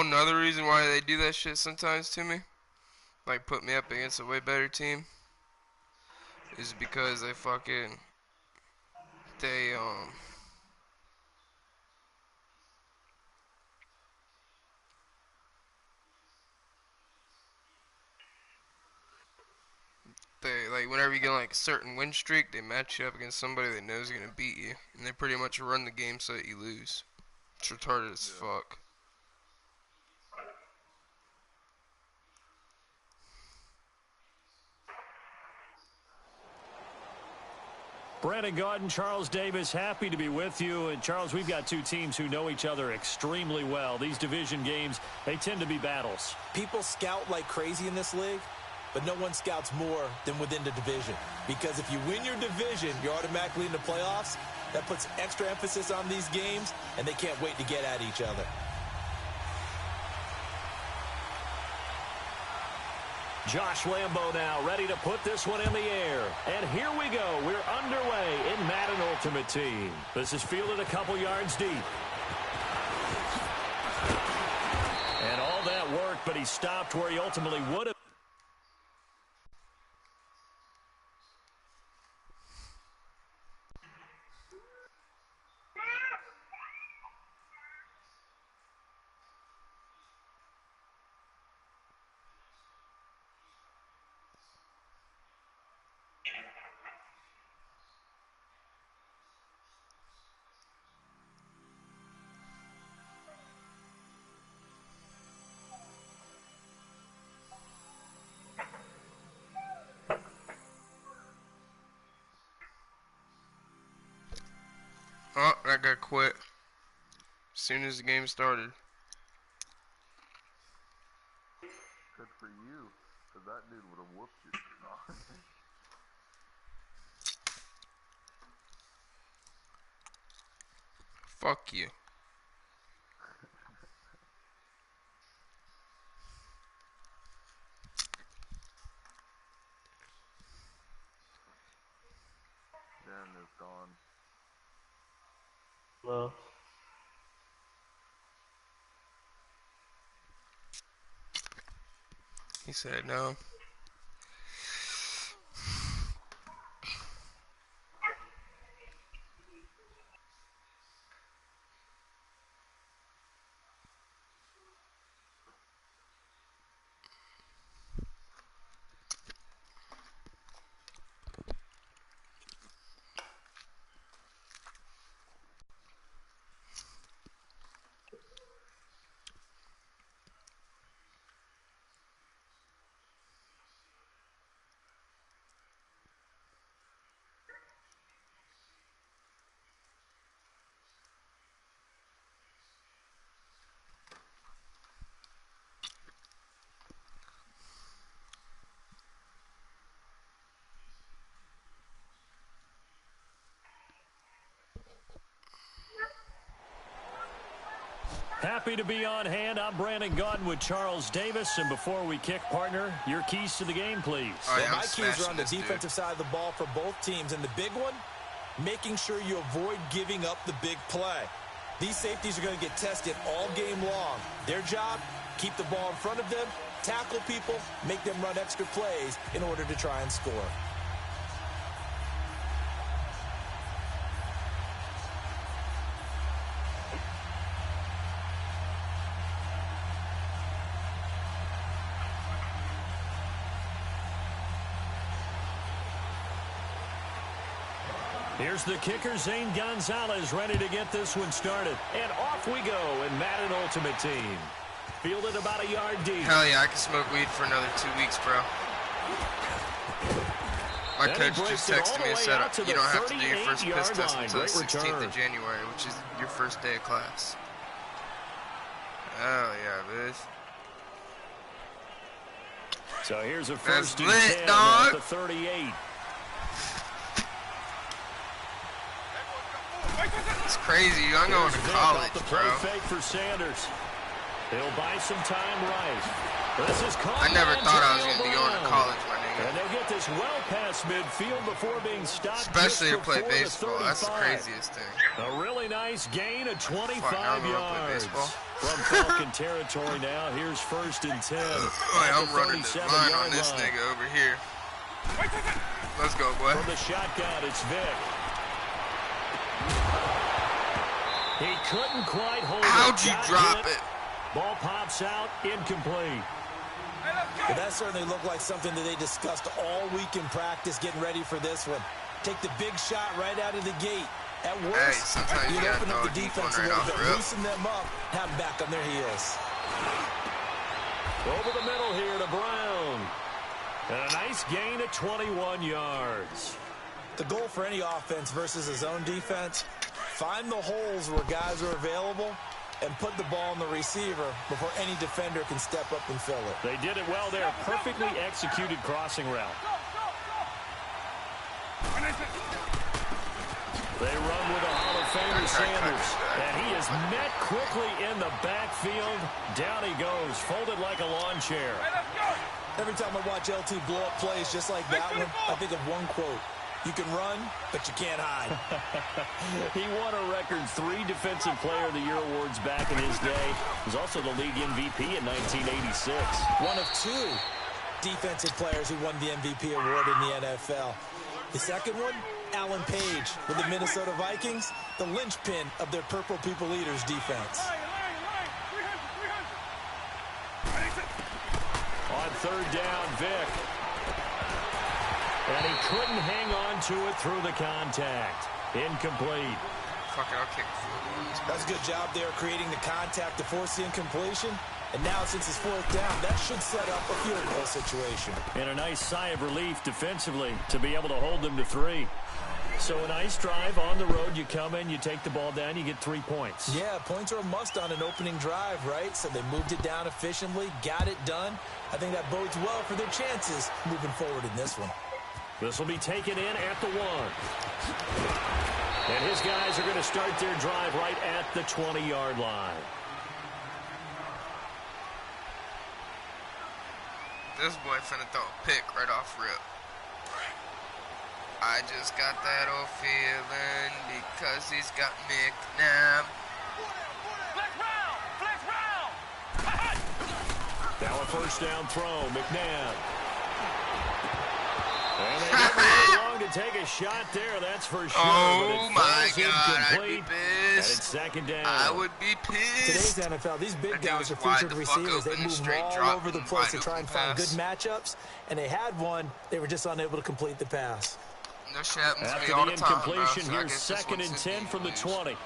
another reason why they do that shit sometimes to me? Like, put me up against a way better team? Is because they fucking... They, like, whenever you get like a certain win streak, they match you up against somebody that knows is gonna beat you, and they pretty much run the game so that you lose. It's retarded as fuck. Brandon Gaudin, Charles Davis, happy to be with you. And Charles, we've got two teams who know each other extremely well. These division games, they tend to be battles. People scout like crazy in this league, but no one scouts more than within the division. Because if you win your division, you're automatically in the playoffs. That puts extra emphasis on these games, and they can't wait to get at each other. Josh Lambo now ready to put this one in the air. And here we go. We're underway in Madden Ultimate Team. This is fielded a couple yards deep. And all that work, but he stopped where he ultimately would have. Oh, that guy quit as soon as the game started. Good for you, because that dude would have whooped you. Fuck you. Darren is gone. No. He said no. Happy to be on hand. I'm Brandon Gaudin with Charles Davis. And before we kick, partner, your keys to the game, please. Oh, yeah, my keys are on the defensive side of the ball for both teams. And the big one, making sure you avoid giving up the big play. These safeties are going to get tested all game long. Their job, keep the ball in front of them, tackle people, make them run extra plays in order to try and score. Here's the kicker, Zane Gonzalez, ready to get this one started. And off we go in Madden Ultimate Team. Fielded about a yard deep. Hell yeah, I can smoke weed for another 2 weeks, bro. My coach just texted me and said, you don't have to do your first piss test until the 16th of January, which is your first day of class. Hell yeah, bitch. So here's a first and 10 dog. At the 38. It's crazy. I'm going to college, bro. Fake for Sanders. He'll buy some time right. This is I never thought I was going to be going to college, my nigga. And they'll get this well past midfield before being stopped. Especially to play 4 baseball. to That's the craziest thing. A really nice gain of 25 yards. Baseball. From Falcon territory now. Here's 1st and 10. I'm running the line on this nigga over here. Let's go, boy. From the shotgun, it's Vic. He couldn't quite hold it. How'd you drop it? Ball pops out, incomplete. Well, that certainly looked like something that they discussed all week in practice getting ready for this one. Take the big shot right out of the gate. At worst, sometimes you gotta open up throw the a deep one defense a right little off bit, the rip. loosen them up, have them back on their heels. Over the middle here to Brown. And a nice gain of 21 yards. The goal for any offense versus a zone defense, find the holes where guys are available and put the ball in the receiver before any defender can step up and fill it. They did it well there. Perfectly executed crossing route. They run with a Hall of Famer, Sanders. And he is met quickly in the backfield. Down he goes, folded like a lawn chair. Every time I watch LT blow up plays just like that one, I think of one quote. You can run, but you can't hide. He won a record 3 Defensive Player of the Year awards back in his day. He was also the league MVP in 1986. One of 2 defensive players who won the MVP award in the NFL. The second one, Alan Page with the Minnesota Vikings, the linchpin of their Purple People Eaters defense. On 3rd down, Vic. And he couldn't hang on to it through the contact. Incomplete. Fuck it, I'll kick field. That's a good job there creating the contact to force the incompletion. And now since it's 4th down, that should set up a field goal situation. And a nice sigh of relief defensively to be able to hold them to 3. So a nice drive on the road. You come in, you take the ball down, you get 3 points. Yeah, points are a must on an opening drive, right? So they moved it down efficiently, got it done. I think that bodes well for their chances moving forward in this one. This will be taken in at the 1. And his guys are going to start their drive right at the 20-yard line. This boy finna throw a pick right off rip. I just got that old feeling because he's got McNabb. Now a 1st down throw, McNabb. And they never went long to take a shot there, that's for sure. Oh my God, I'd be And pissed. it's 2nd down. I would be pissed. Today's NFL, these big That dude guys was are wide featured the fuck receivers. They open and move straight all drop over the and place to wide try and open find good pass. matchups. And they had one. They were just unable to complete the pass. No shit happens to me After all the the time, bro. incompletion, So I here's guess this 2nd and one's 10 in from the please. 20.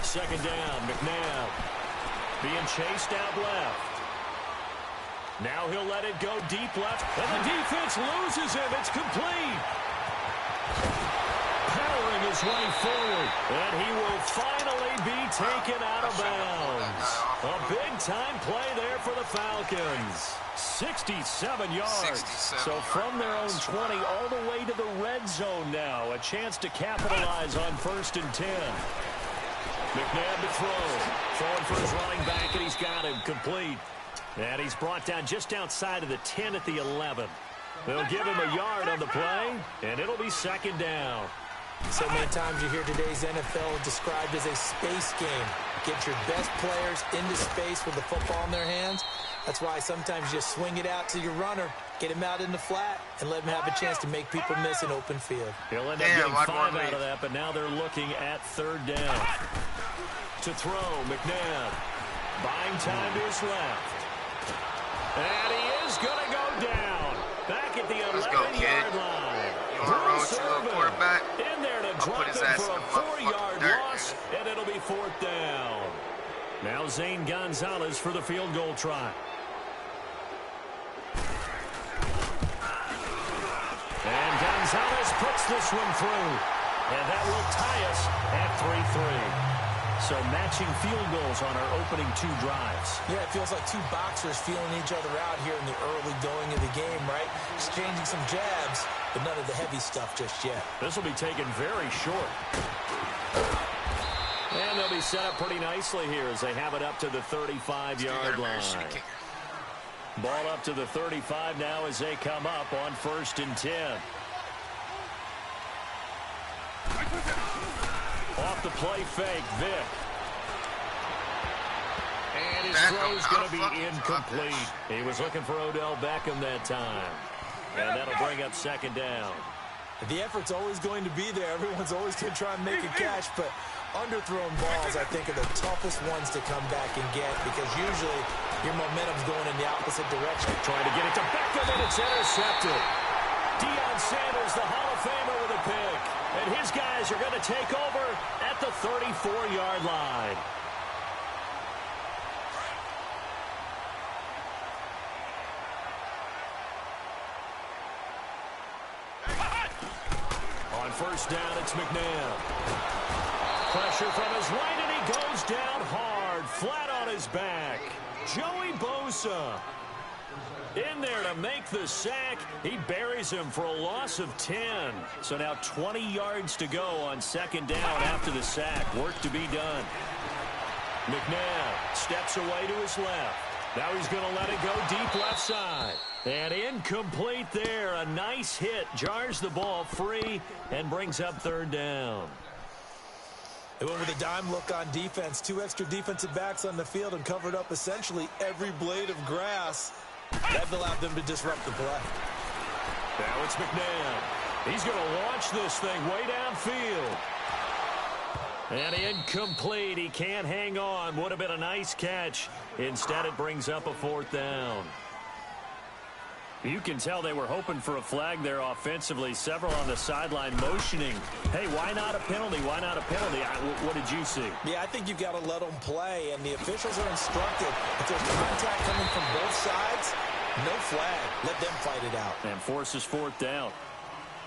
Second down, McNabb. Being chased out left. Now he'll let it go deep left, and the defense loses him. It's complete. Powering his way forward, and he will finally be taken out of bounds. A big-time play there for the Falcons. 67 yards. 67 So from their own 20 all the way to the red zone now. A chance to capitalize on 1st and 10. McNabb to throw. Throwing for his running back, and he's got him complete. And he's brought down just outside of the 10 at the 11. They'll give him a yard on the play, and it'll be 2nd down. So many times you hear today's NFL described as a space game. Get your best players into space with the football in their hands. That's why sometimes you just swing it out to your runner, get him out in the flat, and let him have a chance to make people miss an open field. He'll end up getting 5 out of that, but now they're looking at 3rd down. To throw, McNabb. Buying time is left. And he is going to go down. Back at the 11-yard line. You want to roll with your little quarterback? In there to drop him for a 4-yard loss, and it'll be 4th down. Now Zane Gonzalez for the field goal try. And Gonzalez puts this one through. And that will tie us at 3-3. So matching field goals on our opening 2 drives. Yeah, it feels like 2 boxers feeling each other out here in the early going of the game, right? Exchanging some jabs, but none of the heavy stuff just yet. This will be taken very short. And they'll be set up pretty nicely here as they have it up to the 35-yard line. Ball up to the 35 now as they come up on 1st and 10. Off the play fake, Vick. And his throw's going to be incomplete. He was looking for Odell Beckham that time. And that'll bring up 2nd down. The effort's always going to be there. Everyone's always going to try and make a catch, but underthrown balls, I think, are the toughest ones to come back and get because usually your momentum's going in the opposite direction. Trying to get it to Beckham, and it's intercepted. Deion Sanders, the Hall of Famer, with a pick. And his guys are going to take over at the 34-yard line. On 1st down, it's McNabb. Pressure from his right, and he goes down hard, flat on his back. Joey Bosa in there to make the sack. He buries him for a loss of 10. So now 20 yards to go on 2nd down after the sack. Work to be done. McNabb steps away to his left. Now he's going to let it go deep left side. And incomplete there. A nice hit. Jars the ball free and brings up 3rd down. They went with a dime look on defense. 2 extra defensive backs on the field and covered up essentially every blade of grass. That allowed them to disrupt the play. Now it's McNabb. He's going to launch this thing way downfield. And incomplete. He can't hang on. Would have been a nice catch. Instead, it brings up a 4th down. You can tell they were hoping for a flag there offensively. Several on the sideline motioning. Hey, why not a penalty? Why not a penalty? What did you see? Yeah, I think you've got to let them play, and the officials are instructed. If there's contact coming from both sides, no flag. Let them fight it out. And forces 4th down.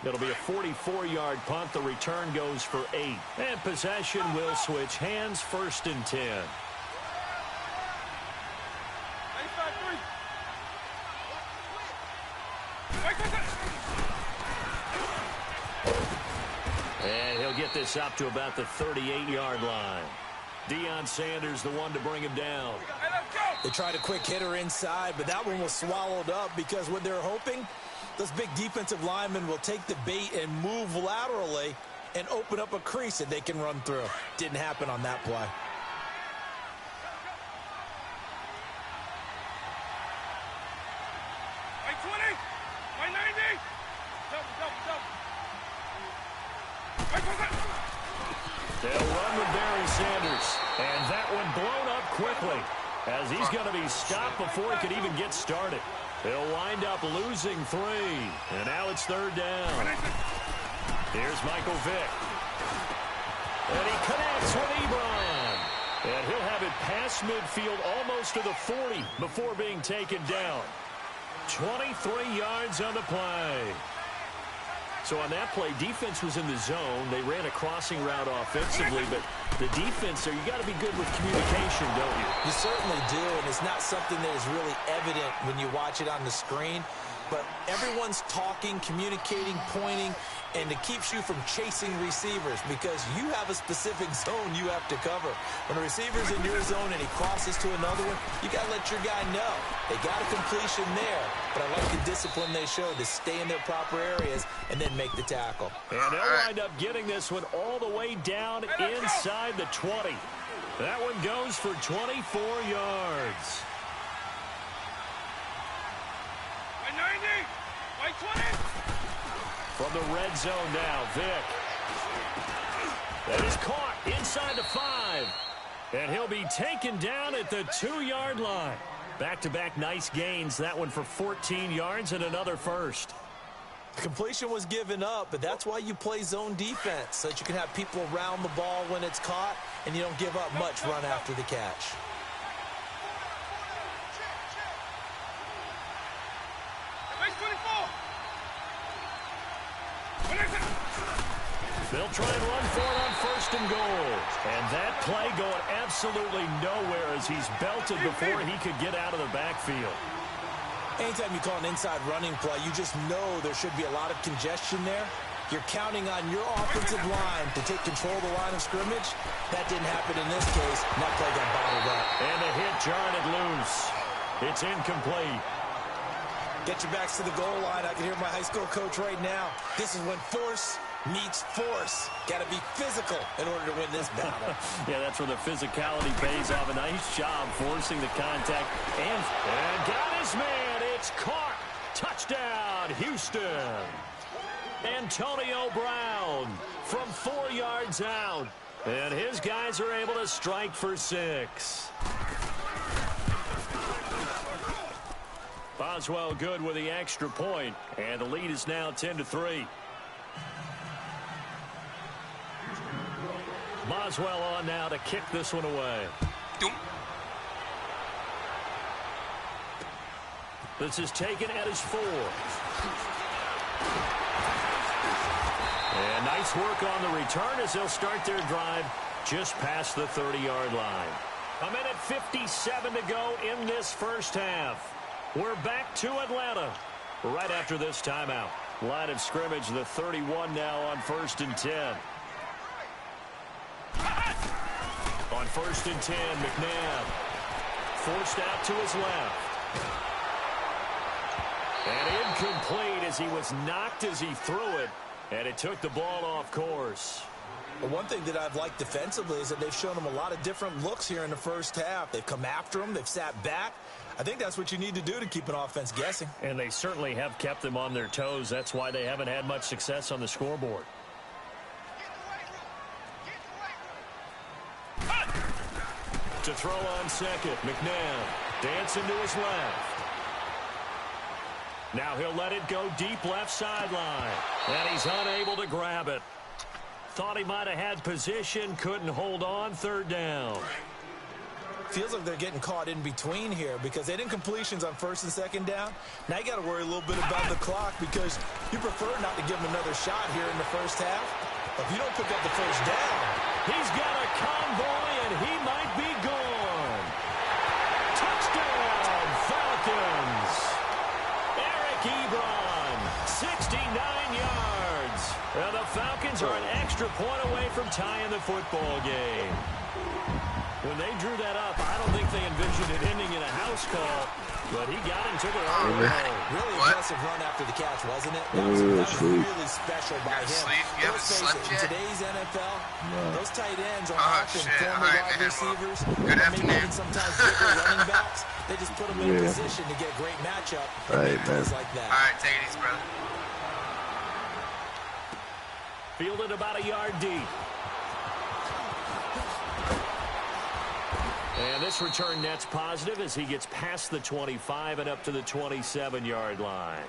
It'll be a 44-yard punt. The return goes for 8. And possession will switch hands. 1st and 10. And he'll get this up to about the 38-yard line. Deion Sanders, the one to bring him down. They tried a quick hitter inside, but that one was swallowed up because what they're hoping, those big defensive linemen will take the bait and move laterally and open up a crease that they can run through. Didn't happen on that play. They'll run with Barry Sanders. And that one blown up quickly as he's going to be stopped before he could even get started. They'll wind up losing 3. And now it's 3rd down. Here's Michael Vick. And he connects with Ebron. And he'll have it past midfield almost to the 40 before being taken down. 23 yards on the play. So on that play, defense was in the zone. They ran a crossing route offensively, but the defense there, you got to be good with communication, don't you? You certainly do, and it's not something that is really evident when you watch it on the screen. But everyone's talking, communicating, pointing, and it keeps you from chasing receivers because you have a specific zone you have to cover. When a receiver's in your zone and he crosses to another one, you got to let your guy know. They got a completion there, but I like the discipline they showed to stay in their proper areas and then make the tackle. And they'll wind up getting this one all the way down inside the 20. That one goes for 24 yards. From the red zone now, Vick. That is caught inside the 5. And he'll be taken down at the 2-yard line. Back-to-back nice gains. That one for 14 yards and another first. The completion was given up, but that's why you play zone defense, so that you can have people around the ball when it's caught, and you don't give up much run after the catch. They'll try and run for it on 1st and goal. And that play going absolutely nowhere as he's belted before he could get out of the backfield. Anytime you call an inside running play, you just know there should be a lot of congestion there. You're counting on your offensive line to take control of the line of scrimmage. That didn't happen in this case, and that play got bottled up. And the hit jarred it loose. It's incomplete. Get your backs to the goal line. I can hear my high school coach right now. This is when force meets force. Got to be physical in order to win this battle. Yeah, that's where the physicality pays off. A nice job forcing the contact. And got his man. It's caught. Touchdown, Houston. Antonio Brown from 4 yards out. And his guys are able to strike for 6. Boswell good with the extra point, and the lead is now 10-3. Boswell on now to kick this one away. This is taken at his 4. And nice work on the return as they'll start their drive just past the 30-yard line. 1:57 to go in this first half. We're back to Atlanta right after this timeout. Line of scrimmage, the 31 now on 1st and 10. On 1st and 10, McNabb forced out to his left. And incomplete as he was knocked as he threw it, and it took the ball off course. But one thing that I've liked defensively is that they've shown him a lot of different looks here in the first half. They've come after him. They've sat back. I think that's what you need to do to keep an offense guessing. And they certainly have kept them on their toes. That's why they haven't had much success on the scoreboard. To throw on second, McNabb dancing to his left. Now he'll let it go deep left sideline. And he's unable to grab it. Thought he might have had position, couldn't hold on, 3rd down. Feels like they're getting caught in between here because they didn't completions on 1st and 2nd down. Now you got to worry a little bit about the clock because you prefer not to give them another shot here in the first half. But if you don't pick up the 1st down, he's got a convoy and he might be gone. Touchdown, Falcons. Eric Ebron, 69 yards. Well, the Falcons are an extra point away from tying the football game. When they drew that up, I don't think they envisioned it ending in a house call, but he got into the own goal. Really impressive run after the catch, wasn't it? That was really special by him. You haven't slept in yet? today's NFL, those tight ends are often former wide receivers, Good afternoon. maybe sometimes bigger running backs. They just put them in a position to get great matchup and make plays like that. All right, take it easy, brother. Fielded about a yard deep. And this return net's positive as he gets past the 25 and up to the 27-yard line.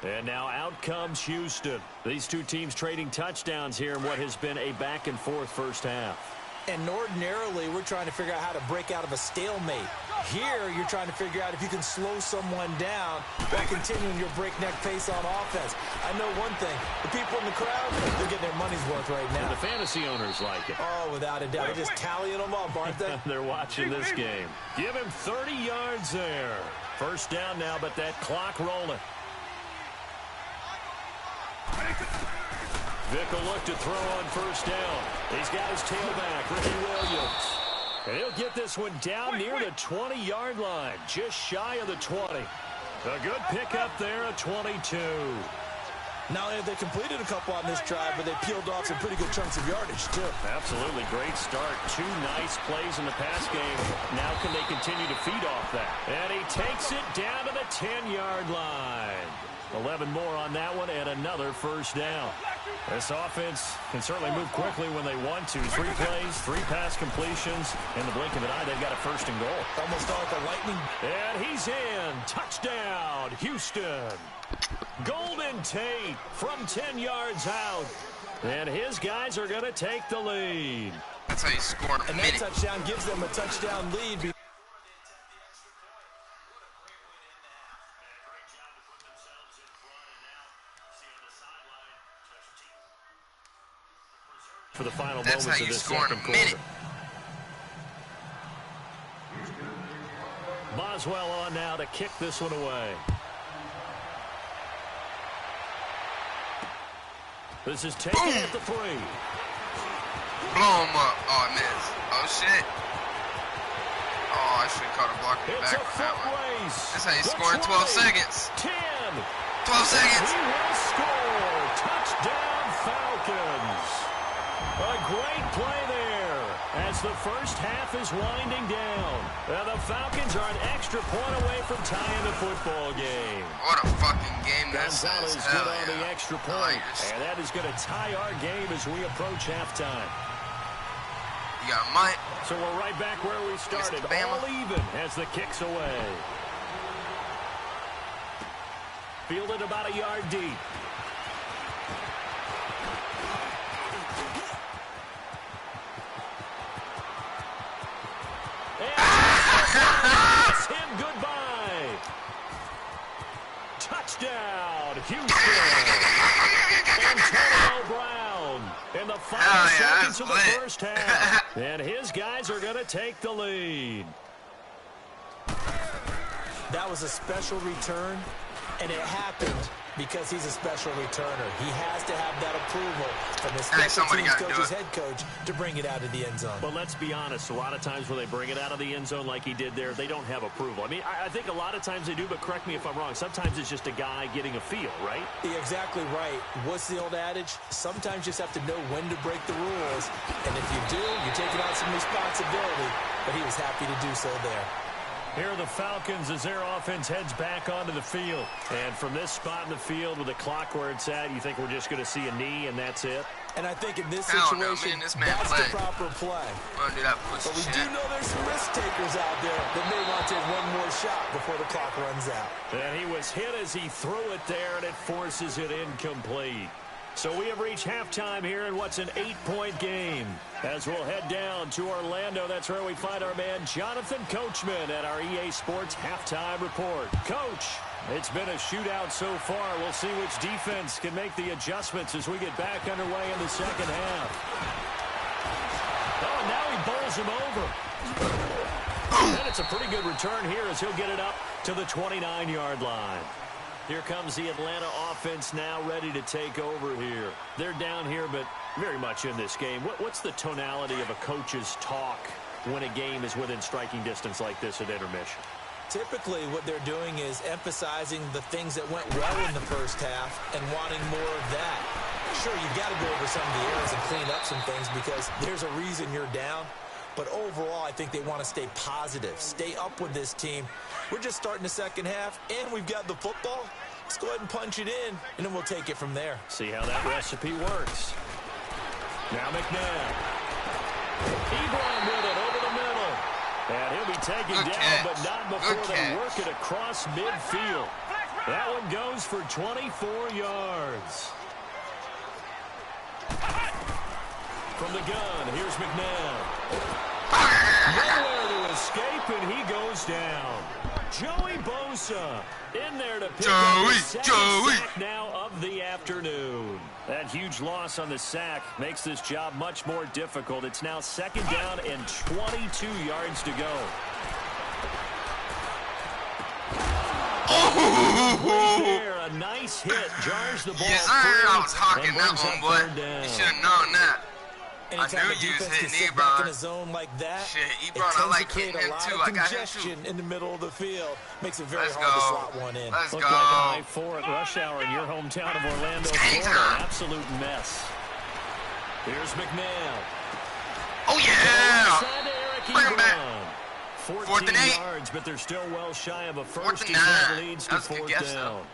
And now out comes Houston. These two teams trading touchdowns here in what has been a back-and-forth first half. And ordinarily, we're trying to figure out how to break out of a stalemate. Here, you're trying to figure out if you can slow someone down while continuing your breakneck pace on offense. I know one thing. The people in the crowd, they're getting their money's worth right now. And the fantasy owners like it. Oh, without a doubt. They're just tallying them up, aren't they? They're watching this game. Give him 30 yards there. First down now, but that clock rolling. Vick will look to throw on first down. He's got his tailback, Ricky Williams. And he'll get this one down near the 20-yard line, just shy of the 20. A good pickup there, a 22. Not only have they completed a couple on this drive, but they peeled off some pretty good chunks of yardage, too. Absolutely great start. 2 nice plays in the pass game. Now can they continue to feed off that? And he takes it down to the 10-yard line. 11 more on that one and another first down. This offense can certainly move quickly when they want to. 3 plays, 3 pass completions. In the blink of an eye, they've got a first and goal. Almost all like a lightning. And he's in. Touchdown, Houston. Golden Tate from 10 yards out. And his guys are going to take the lead. That's how you score in a And minute. that touchdown gives them a touchdown lead. For the final That's moments how of you this score in a second quarter. minute. Boswell on now to kick this one away. This is taken at the 3. Blow him up. Oh, I missed. Oh, shit. Oh, I should have caught a block in the It's back a from that foot one. race. That's how you The score in 12 seconds. 10. 12 seconds. He will score. Touchdown, Falcons. A great play there as the first half is winding down. The Falcons are an extra point away from tying the football game. What a fucking game this Gonzalez is. good Hell on the yeah. extra I point. like this. And that is going to tie our game as we approach halftime. You got Mike. So we're right back where we started. All even as the kick's away. Fielded about a yard deep. And him goodbye. Touchdown, Houston. Antonio Brown in the final seconds of the first half. And his guys are going to take the lead. That was a special return, and it happened because he's a special returner. He has to have that approval from his special teams coach's head coach to bring it out of the end zone. But let's be honest, a lot of times when they bring it out of the end zone like he did there, they don't have approval. I mean, I think a lot of times they do, but correct me if I'm wrong. Sometimes it's just a guy getting a feel, right? You're exactly right. What's the old adage? Sometimes you just have to know when to break the rules. And if you do, you're taking on some responsibility. But he was happy to do so there. Here are the Falcons as their offense heads back onto the field. And from this spot in the field with the clock where it's at, you think we're just going to see a knee and that's it? And I think in this situation, that's the proper play. But we do know there's some risk takers out there that may want to take one more shot before the clock runs out. And he was hit as he threw it there, and it forces it incomplete. So we have reached halftime here in what's an 8-point game. As we'll head down to Orlando, that's where we find our man Jonathan Coachman at our EA Sports Halftime Report. Coach, it's been a shootout so far. We'll see which defense can make the adjustments as we get back underway in the second half. Oh, now he bowls him over. And it's a pretty good return here as he'll get it up to the 29-yard line. Here comes the Atlanta offense now ready to take over here. They're down here, but very much in this game. What's the tonality of a coach's talk when a game is within striking distance like this at intermission? Typically, what they're doing is emphasizing the things that went well in the first half and wanting more of that. Sure, you've got to go over some of the errors and clean up some things because there's a reason you're down. But overall, I think they want to stay positive, stay up with this team. We're just starting the second half, and we've got the football. Let's go ahead and punch it in, and then we'll take it from there. See how that recipe works. Now McNabb. Ebron with it over the middle. And he'll be taken down, but not before they work it across midfield. That one goes for 24 yards. From the gun, here's McNabb. Nowhere to escape, and he goes down. Joey Bosa in there to pick up the second sack now of the afternoon. That huge loss on the sack makes this job much more difficult. It's now second down and 22 yards to go. Right there, a nice hit, jars the ball. Yes, sir. I was hawking that one, boy. You should have known that. Anytime I knew you was hitting Ebron in a zone like that, shit, Ebron, I like hitting him too. I got him too. In the middle of the field makes it very hard to slot one in. Let's go. Looked like I-4 at rush hour in your hometown of Orlando, Florida. An absolute mess. Here's McNabb. Oh yeah! Bring him back. 14 yards, but they're still well shy of a first. That leads to fourth down.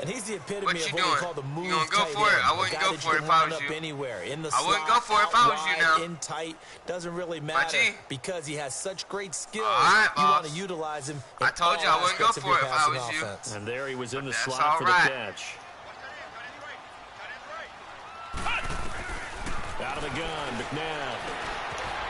And he's the epitome of what we call the move. You gonna go for it? I wouldn't go for it if I was you. Anywhere in the I wouldn't go for it if I was you now. In tight doesn't really matter because he has such great skills. Right, you want to utilize him. I told you I wouldn't go for it if I was you. And there he was in the slot for the catch. Out of the gun, McNabb.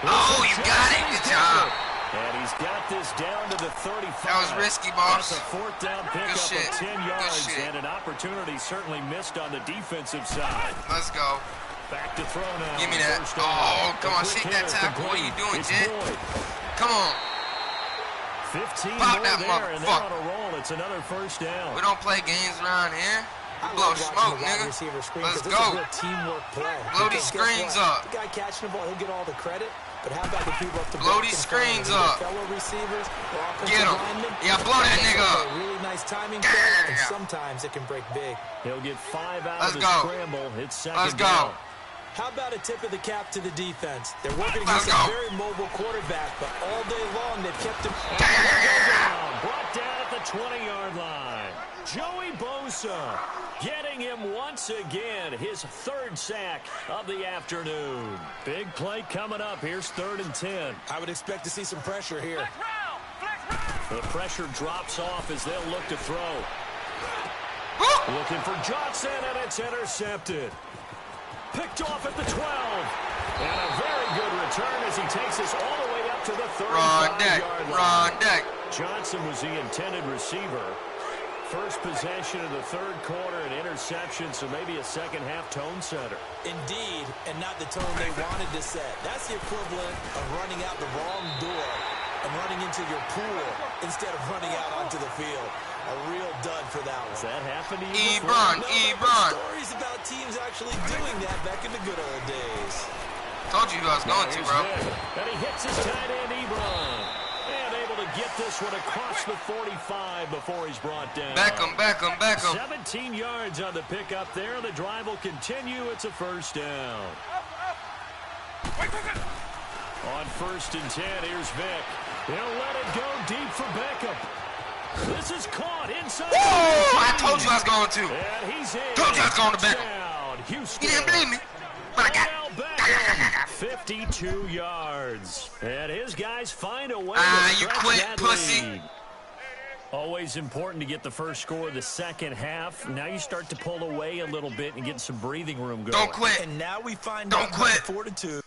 Oh, you got it. Good job. And he's got this down to the 35. That was risky, boss. That's a fourth down pickup of 10 yards. And an opportunity certainly missed on the defensive side. Let's go. Back to throw now. Give me that. Oh, come on. Shake that tackle. What are you doing, Jet? Come on. 15 Pop more that there, and they're on motherfucker. a roll. It's another first down. We don't play games around here. I Blow love watching smoke, the wide nigga. receiver screen Let's because it's a go. real teamwork play. Blow Because these guess screens what? up. The guy catching the ball, he'll get all the credit. But how about the people up the Blow block these in front of screens him, either up. fellow receivers or offensive Get 'em. linemen? Yeah, blow that That's nigga a up. really nice timing play, and Yeah. sometimes it can break big. He'll get 5 out Let's of the go. scramble. It's second Let's go. down. How about a tip of the cap to the defense? They're working Let's against a go. very mobile quarterback, but all day long they've kept him. Down. Brought down at the 20-yard line. Joey Bosa getting him once again, his 3rd sack of the afternoon. Big play coming up. Here's 3rd and 10. I would expect to see some pressure here. The pressure drops off as they'll look to throw. Woo! Looking for Johnson, and it's intercepted. Picked off at the 12. And a very good return as he takes us all the way up to the 35-yard line. Run deck. Johnson was the intended receiver. First possession of the 3rd quarter, an interception, so maybe a second-half tone setter. Indeed, and not the tone they wanted to set. That's the equivalent of running out the wrong door and running into your pool instead of running out onto the field. A real dud for that one. Has that happened to you before? Ebron, No, Ebron. stories about teams actually doing that back in the good old days. Told you who I was going to, Here's bro. Vic, and he hits his tight end, Ebron. And able to get this one across the 45 before he's brought down. Beckham. 17 yards on the pickup there. The drive will continue. It's a 1st down. On 1st and 10, here's Vic. He'll let it go deep for Beckham. This is caught inside. Woo! I told you I was going to. And he's in. Told you I was going to Beckham. Touchdown, Houston. You didn't believe me, but I got it. Odell Beckham, 52 yards. And his guys find a way to You stretch quit, that pussy. lead. Always important to get the first score of the second half. Now you start to pull away a little bit and get some breathing room going. Don't quit. And now we find Don't out quit. about fortitude.